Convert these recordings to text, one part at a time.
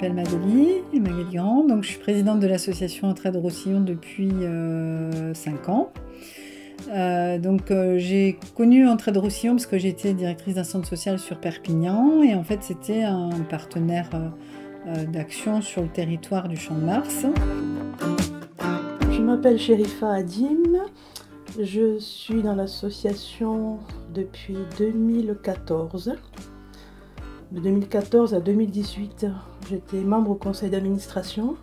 m'appelle Magali Grand, donc je suis présidente de l'association Entraide Roussillon depuis 5 ans. J'ai connu Entraide Roussillon parce que j'étais directrice d'un centre social sur Perpignan et en fait c'était un partenaire d'action sur le territoire du Champ de Mars. Je m'appelle Chérifa Hadim, je suis dans l'association depuis 2014. De 2014 à 2018, j'étais membre au conseil d'administration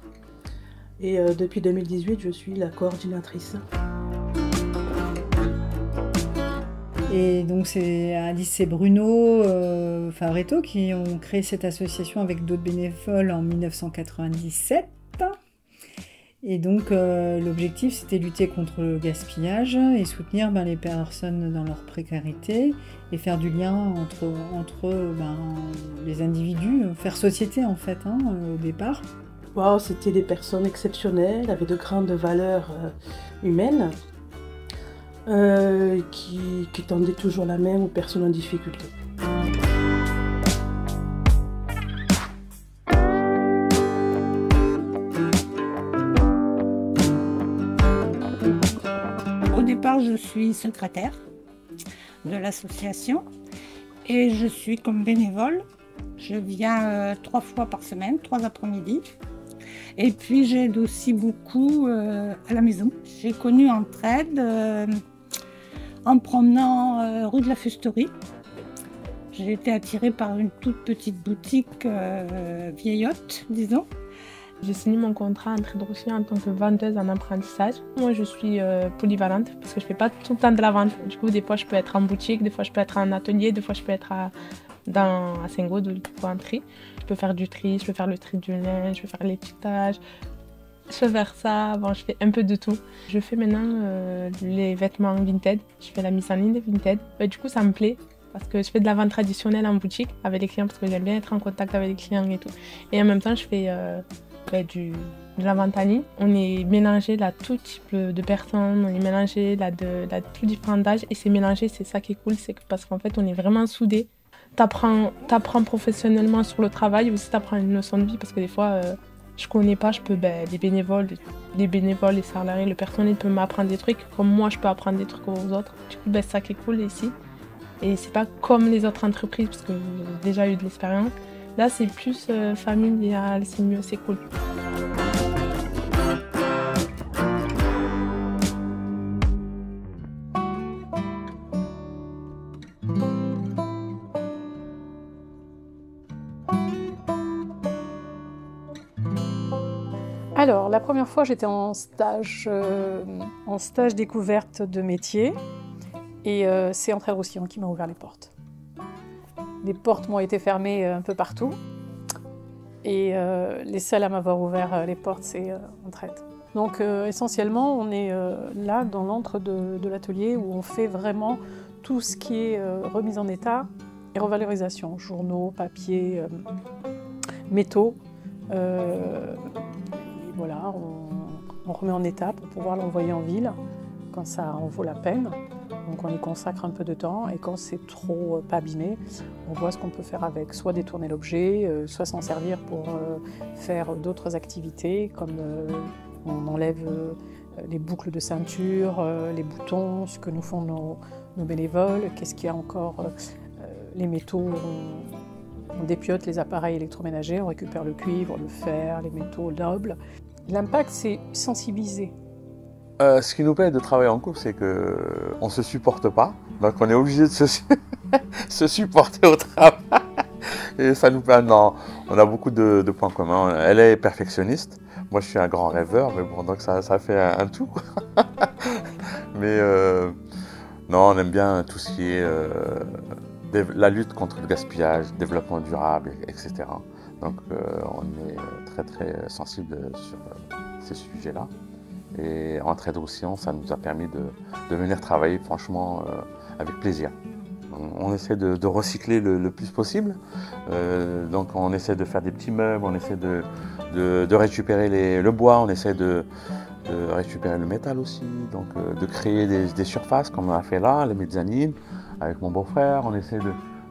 et depuis 2018, je suis la coordinatrice. Et donc c'est Alice et Bruno Favretto qui ont créé cette association avec d'autres bénévoles en 1997. Et donc l'objectif c'était lutter contre le gaspillage et soutenir les personnes dans leur précarité et faire du lien entre les individus, faire société en fait au départ. Wow, c'était des personnes exceptionnelles avec de grandes valeurs humaines qui tendaient toujours la main aux personnes en difficulté. Au départ, je suis secrétaire de l'association et je suis comme bénévole. Je viens 3 fois par semaine, 3 après-midi. Et puis j'aide aussi beaucoup à la maison. J'ai connu Entraide en promenant rue de la Fusterie. J'ai été attirée par une toute petite boutique vieillotte, disons. J'ai signé mon contrat à Entraide Roussillon en tant que vendeuse en apprentissage. Moi, je suis polyvalente parce que je ne fais pas tout le temps de la vente. Du coup, des fois, je peux être en boutique, des fois, je peux être en atelier, des fois, je peux être à Saint-Gaud, pour un tri. Je peux faire du tri, je peux faire le tri du linge, je peux faire l'étiquetage. Je peux faire ça, bon, je fais un peu de tout. Je fais maintenant les vêtements Vinted, je fais la mise en ligne des Vinted. Du coup, ça me plaît. Parce que je fais de la vente traditionnelle en boutique avec les clients parce que j'aime bien être en contact avec les clients et tout. Et en même temps, je fais de la vente en ligne. On est mélangé là tout type de personnes, on est mélangé là de tout différents d'âges et c'est mélangé, c'est ça qui est cool, c'est que parce qu'en fait on est vraiment soudés. T'apprends professionnellement sur le travail ou aussi t'apprends une leçon de vie parce que des fois je connais pas, je peux les bénévoles, les salariés, le personnel peut m'apprendre des trucs comme moi je peux apprendre des trucs aux autres. Du coup c'est ça qui est cool ici. Et c'est pas comme les autres entreprises parce que j'ai déjà eu de l'expérience. Là, c'est plus familial, c'est mieux, c'est cool. Alors, la première fois, j'étais en stage découverte de métier et c'est Entraide Roussillon qui m'a ouvert les portes. Les portes m'ont été fermées un peu partout et les seuls à m'avoir ouvert les portes, c'est Entraide. Donc essentiellement, on est là dans l'antre de l'atelier où on fait vraiment tout ce qui est remise en état et revalorisation, journaux, papier, métaux. Voilà, on remet en état pour pouvoir l'envoyer en ville quand ça en vaut la peine. Donc on y consacre un peu de temps et quand c'est trop pas abîmé, on voit ce qu'on peut faire avec. Soit détourner l'objet, soit s'en servir pour faire d'autres activités comme on enlève les boucles de ceinture, les boutons, ce que nous font nos bénévoles. Qu'est-ce qu'il y a encore les métaux, on dépiote les appareils électroménagers, on récupère le cuivre, le fer, les métaux nobles. L'impact, c'est sensibiliser. Ce qui nous plaît de travailler en couple, c'est qu'on ne se supporte pas, donc on est obligé de se supporter au travail. Et ça nous plaît, non, on a beaucoup de points communs. Elle est perfectionniste, moi je suis un grand rêveur, mais bon, donc ça fait un tout. Mais non, on aime bien tout ce qui est la lutte contre le gaspillage, développement durable, etc. Donc on est très très sensible sur ces sujets-là. Et Entraide Roussillon, ça nous a permis de venir travailler franchement avec plaisir. On essaie de recycler le plus possible. Donc on essaie de faire des petits meubles, on essaie de récupérer le bois, on essaie de récupérer le métal aussi, donc de créer des surfaces comme on a fait là, les mezzanines, avec mon beau-frère. On essaie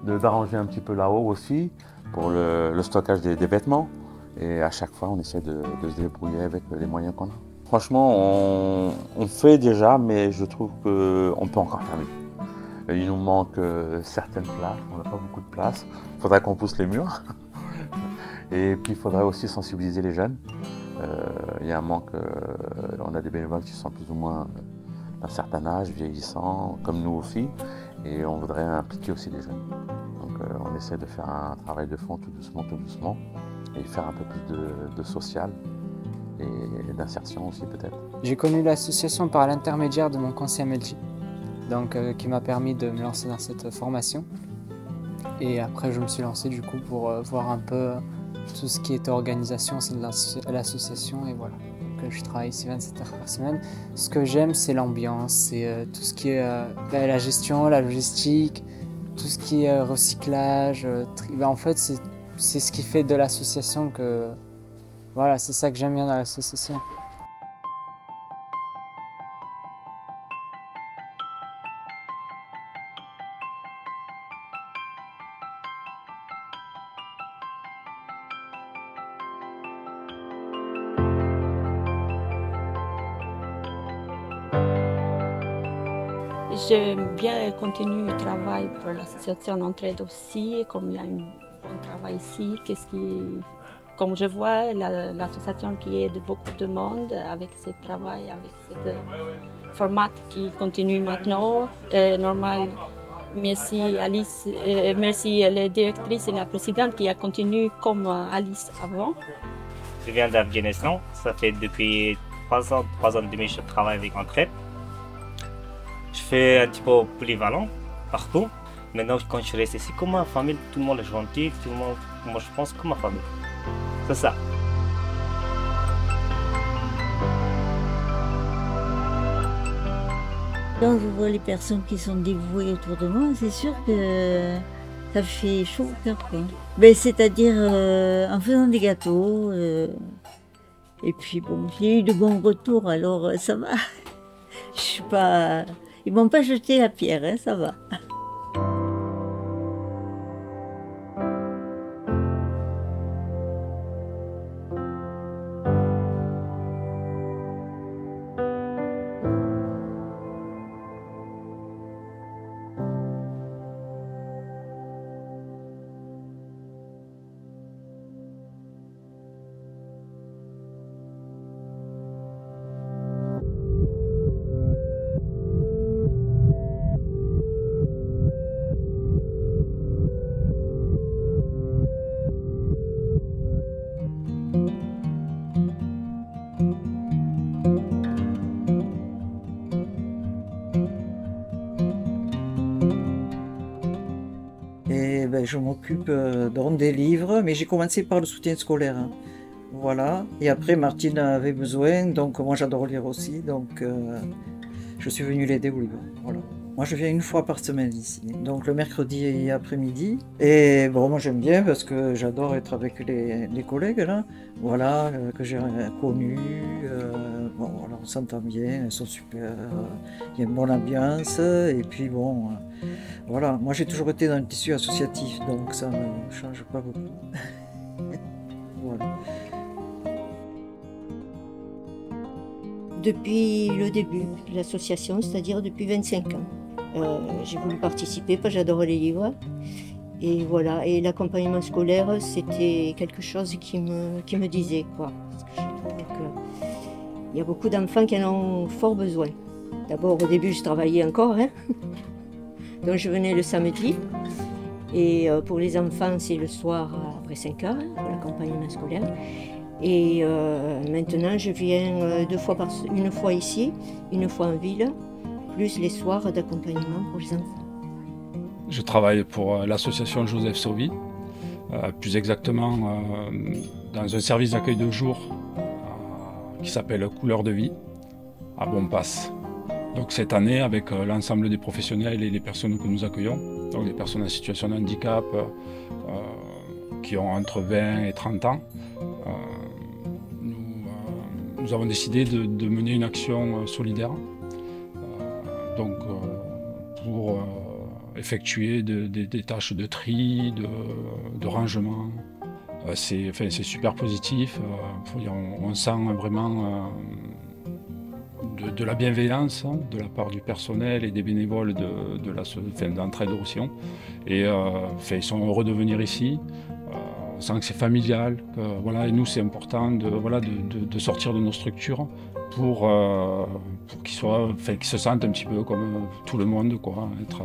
d'arranger un petit peu là-haut aussi pour le stockage des vêtements. Et à chaque fois, on essaie de se débrouiller avec les moyens qu'on a. Franchement, on fait déjà, mais je trouve qu'on peut encore faire mieux. Il nous manque certaines places, on n'a pas beaucoup de place. Il faudrait qu'on pousse les murs. Et puis il faudrait aussi sensibiliser les jeunes. Il y a un manque, on a des bénévoles qui sont plus ou moins d'un certain âge, vieillissants, comme nous aussi. Et on voudrait impliquer aussi les jeunes. Donc on essaie de faire un travail de fond tout doucement. Et faire un peu plus de social et d'insertion aussi peut-être. J'ai connu l'association par l'intermédiaire de mon conseiller MLJ, donc qui m'a permis de me lancer dans cette formation. Et après je me suis lancé du coup pour voir un peu tout ce qui est organisation au sein de l'association et voilà. Donc je travaille ici 27 heures par semaine. Ce que j'aime c'est l'ambiance, c'est tout ce qui est la gestion, la logistique, tout ce qui est recyclage. En fait c'est ce qui fait de l'association que... Voilà, c'est ça que j'aime bien dans l'association. J'aime bien continuer le travail pour l'association d'entraide aussi, comme il y a un bon travail ici. Comme je vois, l'association qui aide beaucoup de monde avec ce travail, avec ce format qui continue maintenant. Normal, merci Alice, merci la directrice et la présidente qui a continué comme Alice avant. Je viens d'Afghanistan, ça fait depuis 3 ans et demi que je travaille avec Entraide. Je fais un petit peu polyvalent partout. Maintenant, quand je reste ici, comme ma famille, tout le monde est gentil, tout le monde, moi je pense comme ma famille. C'est ça. Quand je vois les personnes qui sont dévouées autour de moi, c'est sûr que ça fait chaud au cœur, quoi. Ben, c'est-à-dire en faisant des gâteaux. Et puis bon, j'ai eu de bons retours, alors ça va. Je suis pas... Ils m'ont pas jeté la pierre, hein, ça va. Je m'occupe donc des livres, mais j'ai commencé par le soutien scolaire. Hein. Voilà. Et après, Martine avait besoin, donc moi j'adore lire aussi, donc je suis venue l'aider au livre. Voilà. Moi je viens une fois par semaine ici, donc le mercredi et après-midi. Et bon, moi j'aime bien parce que j'adore être avec les collègues là, voilà, que j'ai connus. Bon, voilà, on s'entend bien, elles sont super, il y a une bonne ambiance, et puis bon, voilà, moi j'ai toujours été dans le tissu associatif, donc ça ne me change pas beaucoup. Voilà. Depuis le début de l'association, c'est-à-dire depuis 25 ans. J'ai voulu participer parce que j'adore les livres. Et voilà, et l'accompagnement scolaire, c'était quelque chose qui me disait, quoi. Parce que je trouve qu'il y a beaucoup d'enfants qui en ont fort besoin. D'abord, au début, je travaillais encore, hein. Donc je venais le samedi. Et pour les enfants, c'est le soir après 5 heures, pour l'accompagnement scolaire. Et maintenant, je viens une fois ici, une fois en ville, plus les soirs d'accompagnement pour les enfants. Je travaille pour l'association Joseph Sauvy, plus exactement dans un service d'accueil de jour qui s'appelle Couleur de vie, à Bonpass. Donc cette année, avec l'ensemble des professionnels et les personnes que nous accueillons, donc des personnes en situation de handicap qui ont entre 20 et 30 ans, nous avons décidé de mener une action solidaire pour effectuer des tâches de tri, de rangement c'est super positif. On sent vraiment de la bienveillance de la part du personnel et des bénévoles d'Entraide Roussillon. Et ils sont heureux de venir ici. On sent que c'est familial. Et nous, c'est important de sortir de nos structures pour qu'ils se sentent un petit peu comme tout le monde, être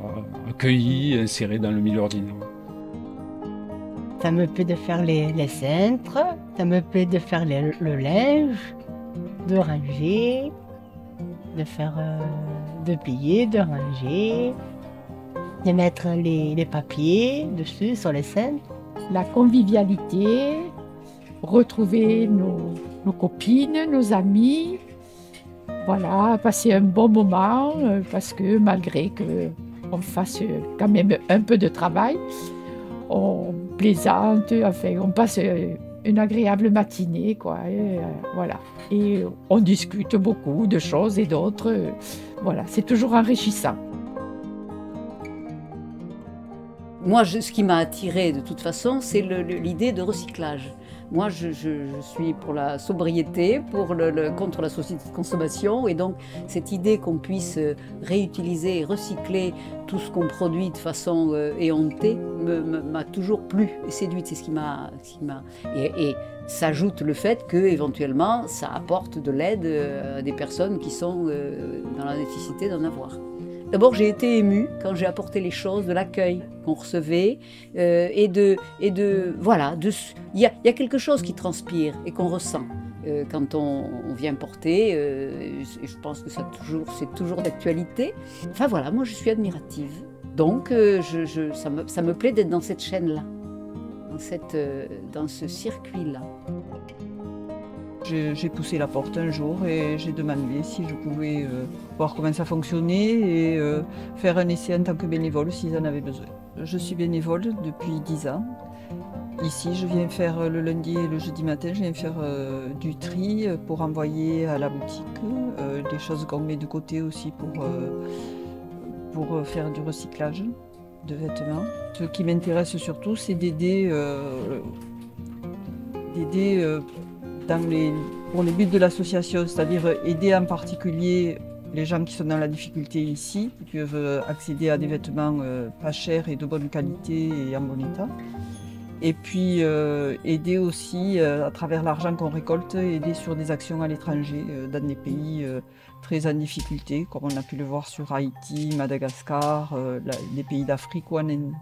accueillis, insérés dans le milieu ordinaire. Ça me plaît de faire les cintres, ça me plaît de faire le linge, de ranger, de plier, de ranger, de mettre les papiers dessus sur les cintres. La convivialité, retrouver nos copines, nos amis, voilà, passer un bon moment parce que malgré qu'on fasse quand même un peu de travail, on plaisante, on passe une agréable matinée, voilà. Et on discute beaucoup de choses et d'autres, voilà, c'est toujours enrichissant. Moi, ce qui m'a attirée de toute façon, c'est l'idée de recyclage. Moi, je suis pour la sobriété, contre la société de consommation, et donc cette idée qu'on puisse réutiliser et recycler tout ce qu'on produit de façon éhontée m'a toujours plu et séduite. C'est ce qui m'a et s'ajoute le fait que éventuellement ça apporte de l'aide à des personnes qui sont dans la nécessité d'en avoir. D'abord, j'ai été émue quand j'ai apporté les choses, de l'accueil qu'on recevait il y a quelque chose qui transpire et qu'on ressent quand on vient porter. Et je pense que c'est toujours d'actualité. Enfin voilà, moi je suis admirative. Donc ça me plaît d'être dans cette chaîne-là, dans ce circuit-là. J'ai poussé la porte un jour et j'ai demandé si je pouvais voir comment ça fonctionnait et faire un essai en tant que bénévole s'ils en avaient besoin. Je suis bénévole depuis 10 ans. Ici, je viens faire le lundi et le jeudi matin, je viens faire du tri pour envoyer à la boutique, des choses qu'on met de côté aussi pour faire du recyclage de vêtements. Ce qui m'intéresse surtout, c'est d'aider pour les buts de l'association, c'est-à-dire aider en particulier les gens qui sont dans la difficulté ici, qui peuvent accéder à des vêtements pas chers et de bonne qualité et en bon état. Et puis aider aussi, à travers l'argent qu'on récolte, aider sur des actions à l'étranger, dans des pays très en difficulté, comme on a pu le voir sur Haïti, Madagascar, les pays d'Afrique ou en Inde.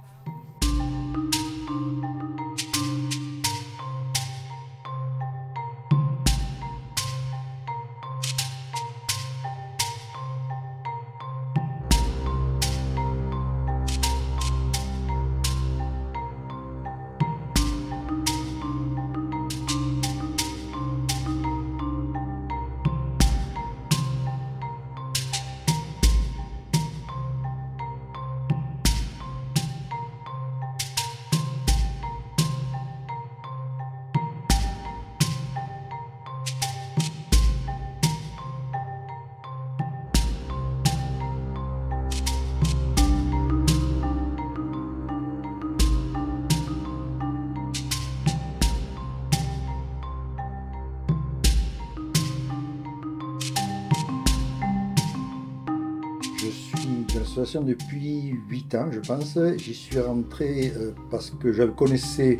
Depuis 8 ans, je pense. J'y suis rentré parce que je connaissais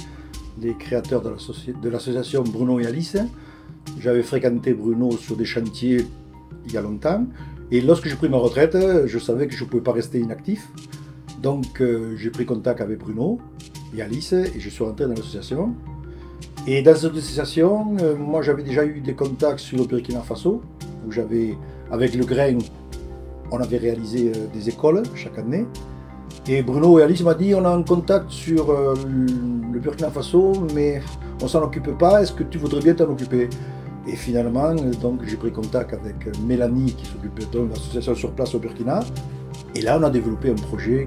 les créateurs de l'association Bruno et Alice. J'avais fréquenté Bruno sur des chantiers il y a longtemps. Et lorsque j'ai pris ma retraite, je savais que je ne pouvais pas rester inactif. Donc j'ai pris contact avec Bruno et Alice et je suis rentré dans l'association. Et dans cette association, moi j'avais déjà eu des contacts sur le Burkina Faso, où avec le grain, on avait réalisé des écoles chaque année. Et Bruno et Alice m'ont dit, on a un contact sur le Burkina Faso, mais on s'en occupe pas, est-ce que tu voudrais bien t'en occuper? Et finalement, donc j'ai pris contact avec Mélanie qui s'occupe de l'association sur place au Burkina. Et là, on a développé un projet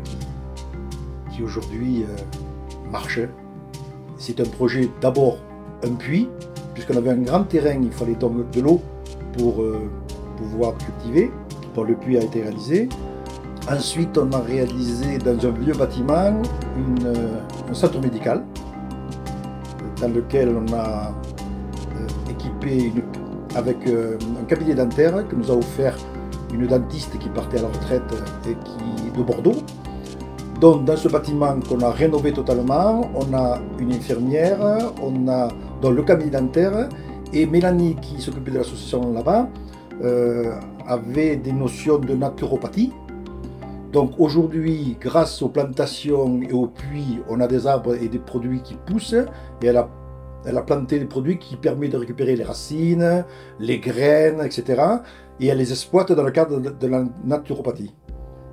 qui aujourd'hui marche. C'est un projet d'abord un puits, puisqu'on avait un grand terrain, il fallait donc de l'eau pour pouvoir cultiver. Le puits a été réalisé. Ensuite, on a réalisé dans un vieux bâtiment un centre médical dans lequel on a équipé avec un cabinet dentaire que nous a offert une dentiste qui partait à la retraite de Bordeaux. Donc dans ce bâtiment qu'on a rénové totalement, on a une infirmière, on a dans le cabinet dentaire, et Mélanie qui s'occupait de l'association là-bas avait des notions de naturopathie. Donc aujourd'hui, grâce aux plantations et aux puits, on a des arbres et des produits qui poussent, et elle a planté des produits qui permettent de récupérer les racines, les graines, etc. Et elle les exploite dans le cadre de la naturopathie.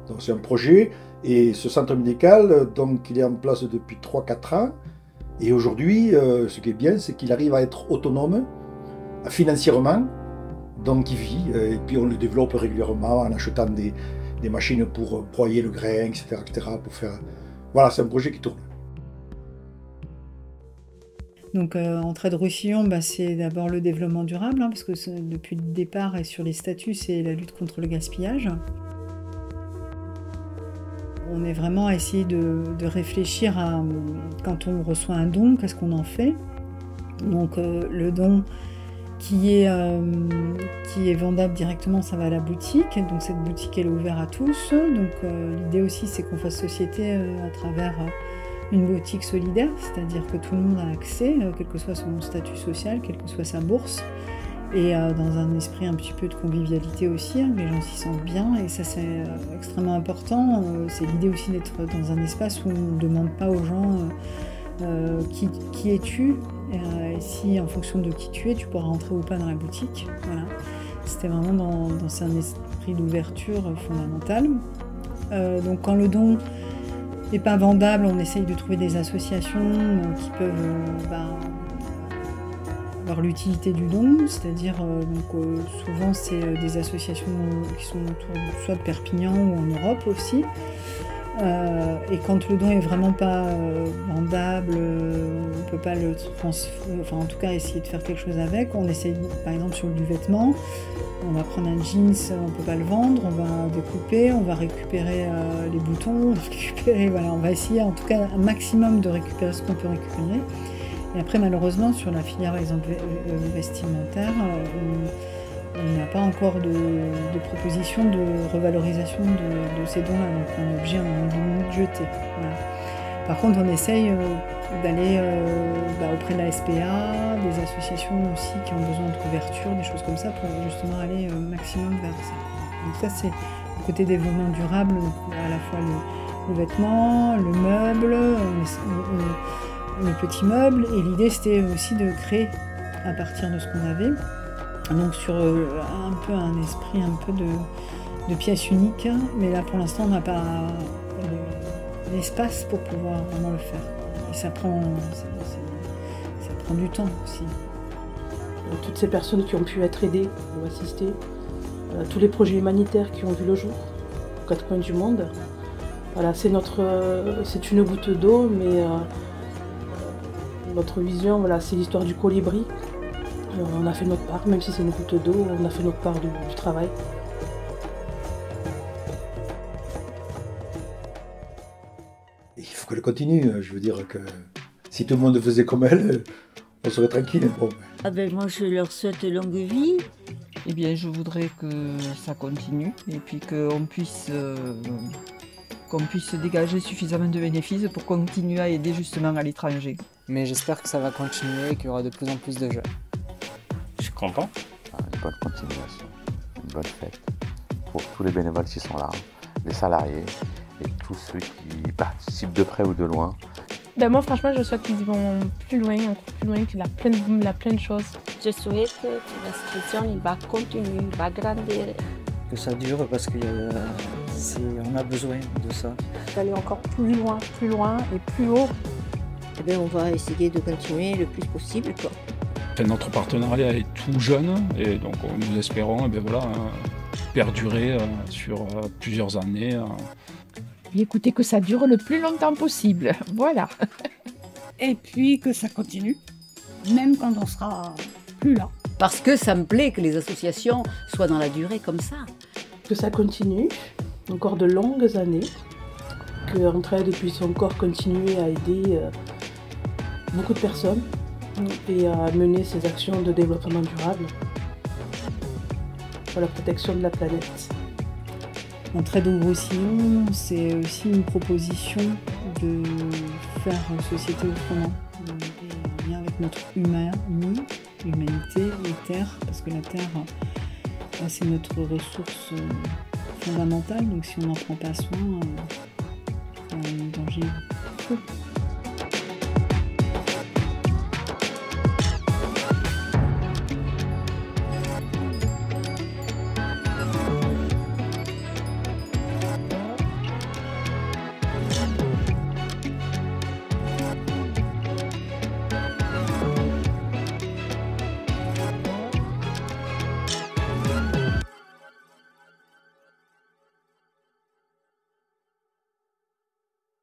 Donc c'est un projet, et ce centre médical, donc il est en place depuis 3-4 ans. Et aujourd'hui, ce qui est bien, c'est qu'il arrive à être autonome financièrement, donc il vit, et puis on le développe régulièrement en achetant des machines pour broyer le grain, etc. pour faire... Voilà, c'est un projet qui tourne. Donc Entraide Roussillon, c'est d'abord le développement durable, parce que depuis le départ et sur les statuts, c'est la lutte contre le gaspillage. On est vraiment à essayer de réfléchir à, quand on reçoit un don, qu'est-ce qu'on en fait. Donc le don qui est vendable directement, ça va à la boutique. Donc cette boutique, elle est ouverte à tous. Donc l'idée aussi, c'est qu'on fasse société à travers une boutique solidaire, c'est-à-dire que tout le monde a accès, quel que soit son statut social, quelle que soit sa bourse, et dans un esprit un petit peu de convivialité aussi, que les gens s'y sentent bien, et ça c'est extrêmement important. C'est l'idée aussi d'être dans un espace où on ne demande pas aux gens qui es-tu, et si en fonction de qui tu es, tu pourras rentrer ou pas dans la boutique. Voilà. C'était vraiment dans un esprit d'ouverture fondamentale. Donc quand le don n'est pas vendable, on essaye de trouver des associations qui peuvent avoir l'utilité du don, c'est-à-dire souvent c'est des associations qui sont autour soit de Perpignan ou en Europe aussi. Et quand le don est vraiment pas vendable, on peut pas le transférer, enfin en tout cas essayer de faire quelque chose avec. On essaye, par exemple sur du vêtement, on va prendre un jeans, on peut pas le vendre, on va découper, on va récupérer les boutons, on va essayer en tout cas un maximum de récupérer ce qu'on peut récupérer. Et après malheureusement sur la filière par exemple vestimentaire, on n'a pas encore de proposition de revalorisation de ces dons-là, donc on est obligé à un moment donné de jeter. Voilà. Par contre, on essaye d'aller auprès de la SPA, des associations aussi qui ont besoin de couverture, des choses comme ça, pour justement aller au maximum vers ça. Donc ça, c'est le côté développement durable, donc à la fois le vêtement, le meuble, le petit meuble, et l'idée c'était aussi de créer à partir de ce qu'on avait. Donc sur un peu un esprit un peu de pièce unique, mais là pour l'instant on n'a pas l'espace pour pouvoir vraiment le faire. Et ça prend du temps aussi. Toutes ces personnes qui ont pu être aidées ou assistées, tous les projets humanitaires qui ont vu le jour, aux 4 coins du monde. Voilà, c'est une goutte d'eau, mais notre vision, voilà, c'est l'histoire du colibri. On a fait notre part, même si c'est une goutte d'eau, on a fait notre part du travail. Il faut qu'elle continue, je veux dire que si tout le monde faisait comme elle, on serait tranquille. Bon. Moi je leur souhaite longue vie. Eh bien je voudrais que ça continue et puis qu'on puisse dégager suffisamment de bénéfices pour continuer à aider justement à l'étranger. Mais j'espère que ça va continuer et qu'il y aura de plus en plus de jeunes. Je suis content. Une bonne continuation, une bonne fête pour tous les bénévoles qui sont là, les salariés et tous ceux qui participent de près ou de loin. Moi franchement je souhaite qu'ils vont plus loin, encore plus loin, qu'il a plein de choses. Je souhaite que l'association va continuer, va grandir. Que ça dure parce qu'on a besoin de ça. D'aller encore plus loin et plus haut. On va essayer de continuer le plus possible, quoi. Notre partenariat est tout jeune et donc nous espérons perdurer sur plusieurs années. Et écoutez, que ça dure le plus longtemps possible, voilà. Et puis que ça continue, même quand on sera plus là. Parce que ça me plaît que les associations soient dans la durée comme ça. Que ça continue, encore de longues années, que Entraide puisse encore continuer à aider beaucoup de personnes, et à mener ces actions de développement durable pour la protection de la planète. Entraide au Roussillon, c'est aussi une proposition de faire société autrement, en lien avec notre humanité, les terres, parce que la terre, c'est notre ressource fondamentale, donc si on n'en prend pas soin, il y a un danger fou.